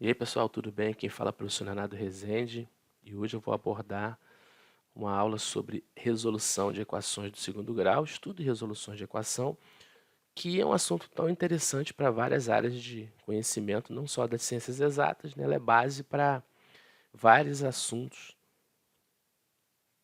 E aí pessoal, tudo bem? Quem fala é o professor Leonardo Rezende e hoje eu vou abordar uma aula sobre resolução de equações do segundo grau, estudo e resoluções de equação, que é um assunto tão interessante para várias áreas de conhecimento, não só das ciências exatas, né? Ela é base para vários assuntos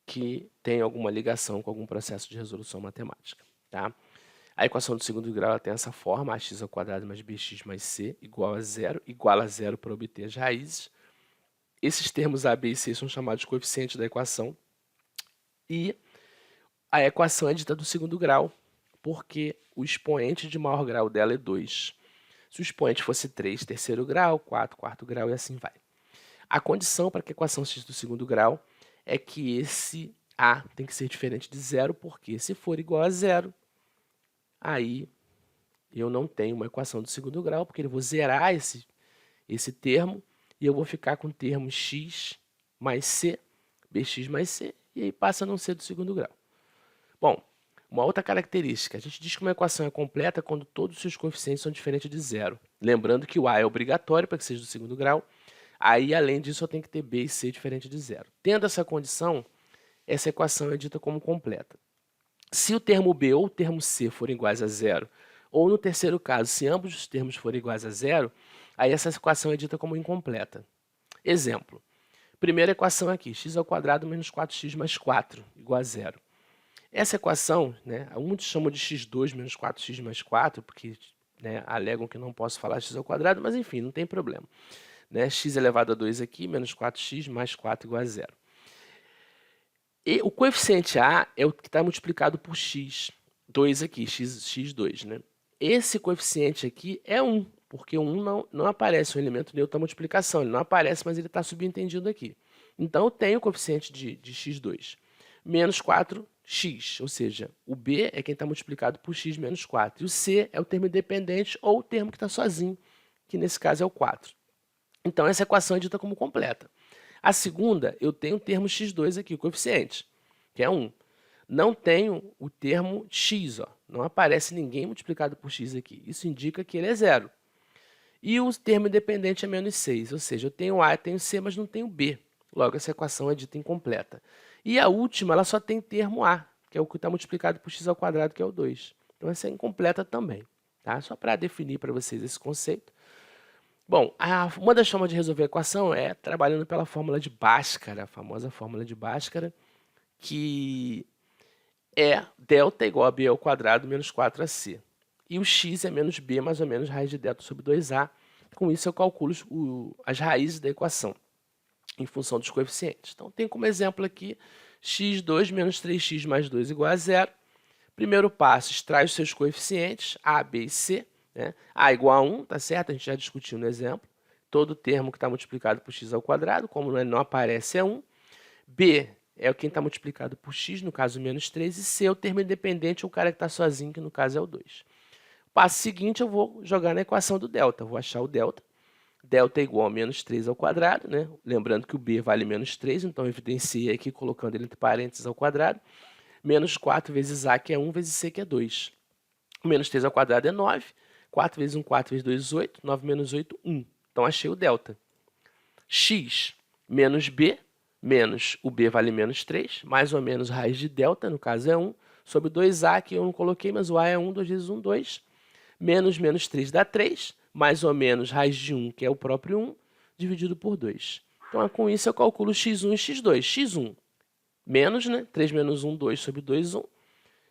que têm alguma ligação com algum processo de resolução matemática, tá? A equação do segundo grau ela tem essa forma, ax ao quadrado mais bx mais c igual a zero para obter as raízes. Esses termos a, b e c são chamados de coeficientes da equação. E a equação é dita do segundo grau, porque o expoente de maior grau dela é 2. Se o expoente fosse 3, terceiro grau, 4, quarto grau e assim vai. A condição para que a equação seja do segundo grau é que esse a tem que ser diferente de zero, porque se for igual a zero, aí eu não tenho uma equação do segundo grau, porque eu vou zerar esse termo e eu vou ficar com o termo x mais c, bx mais c, e aí passa a não ser do segundo grau. Bom, uma outra característica, a gente diz que uma equação é completa quando todos os seus coeficientes são diferentes de zero. Lembrando que o a é obrigatório para que seja do segundo grau, aí além disso eu tenho que ter b e c diferente de zero. Tendo essa condição, essa equação é dita como completa. Se o termo b ou o termo c forem iguais a zero, ou no terceiro caso, se ambos os termos forem iguais a zero, aí essa equação é dita como incompleta. Exemplo, primeira equação aqui, x ao quadrado menos 4x mais 4 igual a zero. Essa equação, né, muitos chamam de x2 menos 4x mais 4, porque alegam que não posso falar x ao quadrado, mas enfim, não tem problema. Né? X elevado a 2 aqui, menos 4x mais 4 igual a zero. E o coeficiente a é o que está multiplicado por x, 2 aqui, x2. Né? Esse coeficiente aqui é 1, porque o 1 não aparece, o elemento neutro da multiplicação, ele não aparece, mas ele está subentendido aqui. Então, eu tenho o coeficiente de x2, menos 4x, ou seja, o b é quem está multiplicado por x menos 4, e o c é o termo independente ou o termo que está sozinho, que nesse caso é o 4. Então, essa equação é dita como completa. A segunda, eu tenho o termo x2 aqui, o coeficiente, que é 1. Não tenho o termo x, ó. Não aparece ninguém multiplicado por x aqui. Isso indica que ele é zero. E o termo independente é menos 6, ou seja, eu tenho a, eu tenho c, mas não tenho b. Logo, essa equação é dita incompleta. E a última, ela só tem termo a, que é o que está multiplicado por x ao quadrado, que é o 2. Então, essa é incompleta também. Tá? Só para definir para vocês esse conceito. Bom, uma das formas de resolver a equação é trabalhando pela fórmula de Bhaskara, a famosa fórmula de Bhaskara, que é delta igual a b ao quadrado menos 4ac. E o x é menos b mais ou menos raiz de delta sobre 2a. Com isso eu calculo as raízes da equação em função dos coeficientes. Então, tem como exemplo aqui x2 menos 3x mais 2 igual a zero. Primeiro passo, extrai os seus coeficientes, a, b e c. Né? A igual a 1, tá certo? A gente já discutiu no exemplo. Todo termo que está multiplicado por x ao quadrado, como ele não aparece, é 1. B é quem está multiplicado por x, no caso menos 3. E C é o termo independente, o cara que está sozinho, que no caso é o 2. Passo seguinte, eu vou jogar na equação do delta. Eu vou achar o delta. Delta é igual a menos 3 ao quadrado, né? Lembrando que o b vale menos 3, então eu evidenciei aqui colocando ele entre parênteses ao quadrado. Menos 4 vezes a, que é 1, vezes c, que é 2. Menos 3 ao quadrado é 9. 4 vezes 1, 4 vezes 2, 8. 9 menos 8, 1. Então, achei o delta. X menos b, menos o b vale menos 3, mais ou menos raiz de delta, no caso é 1, sobre 2a, que eu não coloquei, mas o a é 1, 2 vezes 1, 2. Menos 3 dá 3, mais ou menos raiz de 1, que é o próprio 1, dividido por 2. Então, com isso, eu calculo x1 e x2. x1, menos, né? 3 menos 1, 2 sobre 2, 1.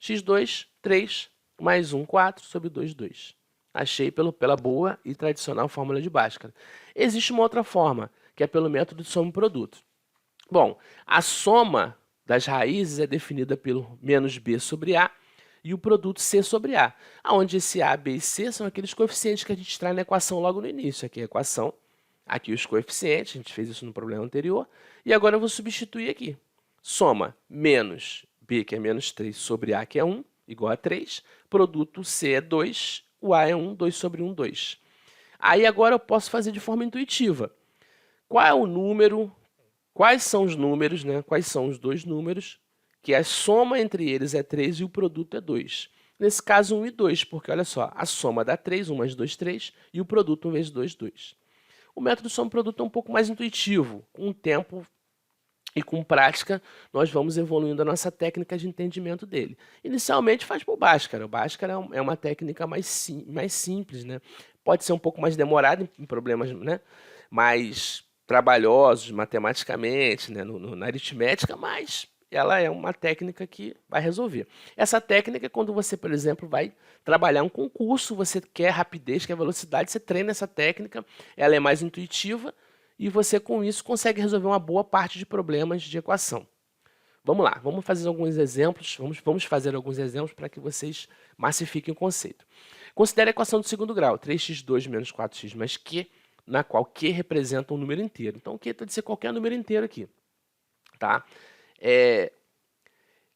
x2, 3, mais 1, 4 sobre 2, 2. Achei pela boa e tradicional fórmula de Bhaskara. Existe uma outra forma, que é pelo método de soma e produto. Bom, a soma das raízes é definida pelo menos b sobre a e o produto c sobre a, onde esse a, b e c são aqueles coeficientes que a gente traz na equação logo no início. Aqui é a equação, aqui os coeficientes, a gente fez isso no problema anterior, e agora eu vou substituir aqui. Soma menos b, que é menos 3, sobre a, que é 1, igual a 3, produto c é 2, o a é 1, 2 sobre 1, 2. Aí agora eu posso fazer de forma intuitiva. Qual é o número, quais são os números, né? Quais são os dois números, que a soma entre eles é 3 e o produto é 2. Nesse caso, 1 e 2, porque olha só, a soma dá 3, 1 mais 2, 3, e o produto 1 vezes 2, 2. O método soma-produto é um pouco mais intuitivo. Com o tempo e com prática, nós vamos evoluindo a nossa técnica de entendimento dele. Inicialmente faz por Bhaskara. O Bhaskara é uma técnica mais simples, né? Pode ser um pouco mais demorada em problemas, né, mais trabalhosos matematicamente, né, na aritmética, mas ela é uma técnica que vai resolver. Essa técnica é quando você, por exemplo, vai trabalhar um concurso, você quer rapidez, quer velocidade, você treina essa técnica, ela é mais intuitiva, e você, com isso, consegue resolver uma boa parte de problemas de equação. Vamos lá, vamos fazer alguns exemplos, vamos fazer alguns exemplos para que vocês massifiquem o conceito. Considere a equação do segundo grau, 3x2 menos 4x mais q, na qual q representa um número inteiro. Então, q pode ser qualquer número inteiro aqui. Tá?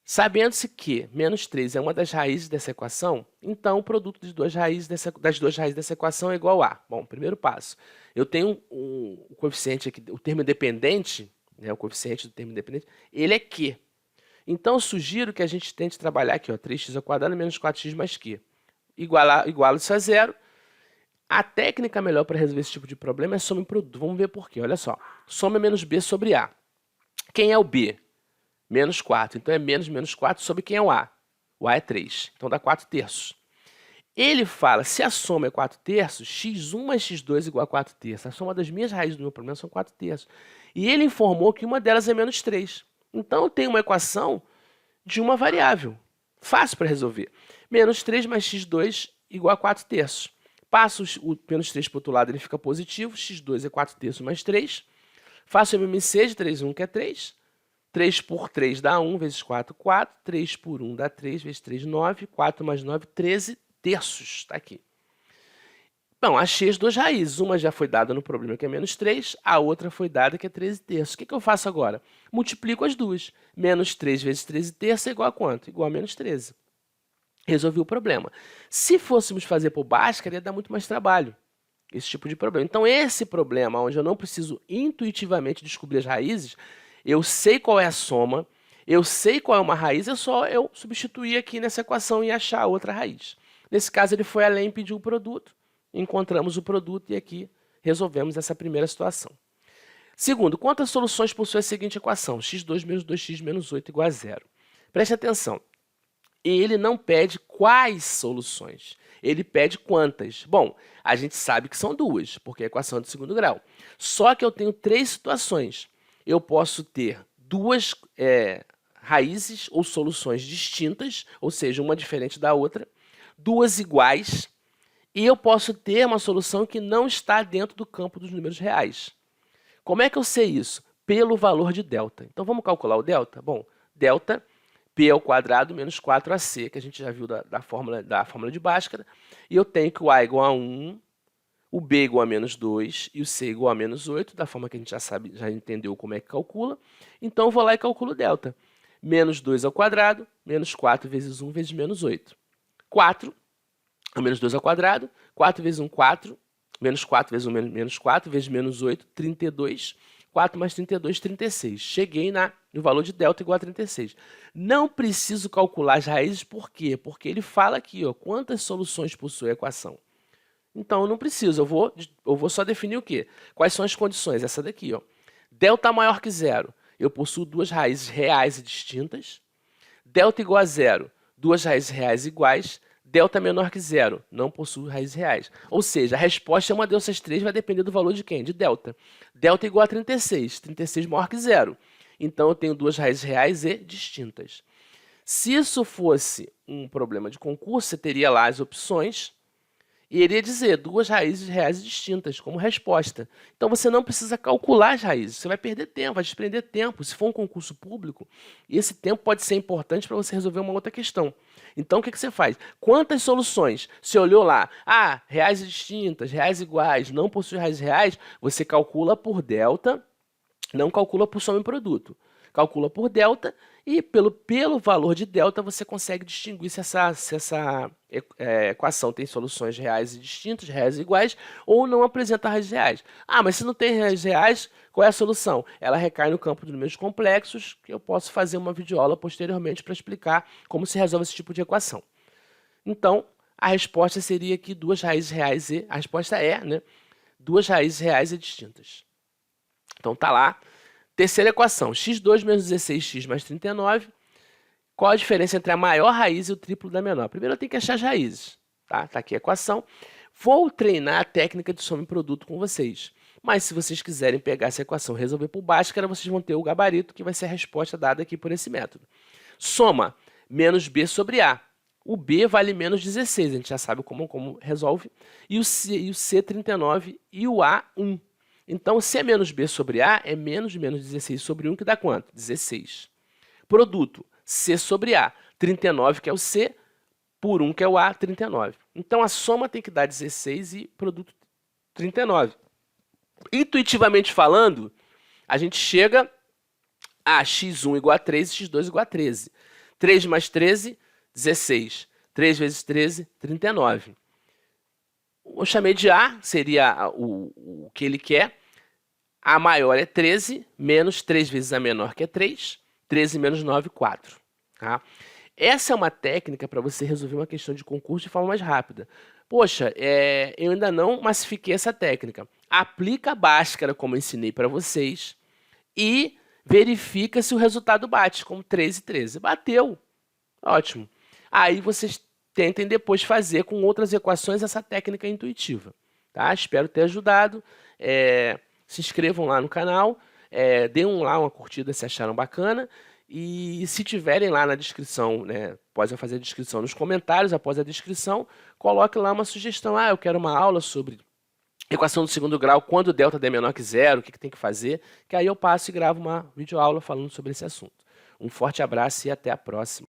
Sabendo-se que menos 3 é uma das raízes dessa equação, então o produto das duas raízes dessa equação é igual a... Bom, primeiro passo. Eu tenho o coeficiente aqui, o termo independente, né, o coeficiente do termo independente, ele é q. Então, eu sugiro que a gente tente trabalhar aqui, ó, 3x² menos 4x mais q. Igualo isso a zero. A técnica melhor para resolver esse tipo de problema é soma em produto. Vamos ver por quê. Olha só. Soma menos b sobre a. Quem é o b? Menos 4. Então, é menos 4 sobre quem é o a? O a é 3. Então, dá 4 terços. Ele fala, se a soma é 4 terços, x1 mais x2 igual a 4 terços. A soma das minhas raízes do meu problema são 4 terços. E ele informou que uma delas é menos 3. Então, eu tenho uma equação de uma variável. Fácil para resolver. Menos 3 mais x2 igual a 4 terços. Passo o menos 3 para o outro lado, ele fica positivo. x2 é 4 terços mais 3. Faço o MMC de 3 1, que é 3. 3 por 3 dá 1, vezes 4, 4. 3 por 1 dá 3, vezes 3, 9. 4 mais 9, 13 terços. Está aqui. Bom, achei as duas raízes. Uma já foi dada no problema, que é menos 3. A outra foi dada, que é 13 terços. O que eu faço agora? Multiplico as duas. Menos 3 vezes 13 terços é igual a quanto? Igual a menos 13. Resolvi o problema. Se fôssemos fazer por Bhaskara, ia dar muito mais trabalho. Esse tipo de problema. Então, esse problema, onde eu não preciso intuitivamente descobrir as raízes, eu sei qual é a soma, eu sei qual é uma raiz, é só eu substituir aqui nessa equação e achar outra raiz. Nesse caso, ele foi além e pediu o produto. Encontramos o produto e aqui resolvemos essa primeira situação. Segundo, quantas soluções possui a seguinte equação? x2 menos 2x menos 8 igual a 0. Preste atenção. Ele não pede quais soluções, ele pede quantas. Bom, a gente sabe que são duas, porque é a equação é de segundo grau. Só que eu tenho três situações. Eu posso ter duas raízes ou soluções distintas, ou seja, uma diferente da outra, duas iguais, e eu posso ter uma solução que não está dentro do campo dos números reais. Como é que eu sei isso? Pelo valor de delta. Então, vamos calcular o delta? Bom, delta, p ao quadrado menos 4ac, que a gente já viu da fórmula de Bhaskara, e eu tenho que o a é igual a 1, o b igual a menos 2 e o c igual a menos 8, da forma que a gente já sabe, já entendeu como é que calcula. Então, eu vou lá e calculo o delta. Menos 2 ao quadrado, menos 4 vezes 1 vezes menos 8. 4, menos 2 ao quadrado, 4 vezes 1, 4, menos 4 vezes 1, menos 4, vezes menos 8, 32, 4 mais 32, 36. Cheguei no valor de delta igual a 36. Não preciso calcular as raízes, por quê? Porque ele fala aqui, ó, quantas soluções possui a equação. Então, eu não preciso, eu vou só definir o quê? Quais são as condições? Essa daqui, ó. Delta maior que zero, eu possuo duas raízes reais e distintas. Delta igual a zero, duas raízes reais iguais. Delta menor que zero, não possui raízes reais. Ou seja, a resposta é uma dessas três, vai depender do valor de quem? De delta. Delta igual a 36, 36 maior que zero. Então, eu tenho duas raízes reais e distintas. Se isso fosse um problema de concurso, você teria lá as opções e iria dizer duas raízes reais distintas como resposta. Então, você não precisa calcular as raízes, você vai perder tempo, vai desprender tempo. Se for um concurso público, esse tempo pode ser importante para você resolver uma outra questão. Então, o que você faz? Quantas soluções? Você olhou lá, reais distintas, reais iguais, não possui raízes reais, você calcula por delta, não calcula por soma em produto. Calcula por delta e pelo valor de delta você consegue distinguir se essa equação tem soluções reais e distintas, reais e iguais, ou não apresenta raízes reais. Mas se não tem raízes reais, qual é a solução? Ela recai no campo de números complexos, que eu posso fazer uma videoaula posteriormente para explicar como se resolve esse tipo de equação. Então, a resposta seria aqui duas raízes reais e... A resposta é, né? duas raízes reais e distintas. Então tá lá. Terceira equação, x2 menos 16x mais 39. Qual a diferença entre a maior raiz e o triplo da menor? Primeiro eu tenho que achar as raízes. Tá aqui a equação. Vou treinar a técnica de soma e produto com vocês. Mas se vocês quiserem pegar essa equação e resolver por Bhaskara, vocês vão ter o gabarito, que vai ser a resposta dada aqui por esse método. Soma menos b sobre a. O b vale menos 16, a gente já sabe como resolve. E o c 39 e o a 1. Então, se é menos b sobre a, é menos 16 sobre 1, que dá quanto? 16. Produto, c sobre a. 39, que é o c, por 1, que é o a, 39. Então, a soma tem que dar 16 e produto 39. Intuitivamente falando, a gente chega a x1 igual a 13 e x2 igual a 13. 3 mais 13, 16. 3 vezes 13, 39. Eu chamei de A, seria o que ele quer. A maior é 13, menos 3 vezes a menor, que é 3. 13 menos 9, 4. Tá? Essa é uma técnica para você resolver uma questão de concurso de forma mais rápida. Poxa, eu ainda não massifiquei essa técnica. Aplica a Bhaskara, como eu ensinei para vocês, e verifica se o resultado bate, como 13 e 13. Bateu. Ótimo. Aí vocês tentem depois fazer com outras equações essa técnica intuitiva. Tá? Espero ter ajudado. Se inscrevam lá no canal, deem lá uma curtida se acharam bacana. E se tiverem lá na descrição, né, pode fazer a descrição nos comentários, após a descrição, coloque lá uma sugestão. Eu quero uma aula sobre equação do segundo grau, quando o delta é menor que zero, o que tem que fazer, que aí eu passo e gravo uma videoaula falando sobre esse assunto. Um forte abraço e até a próxima.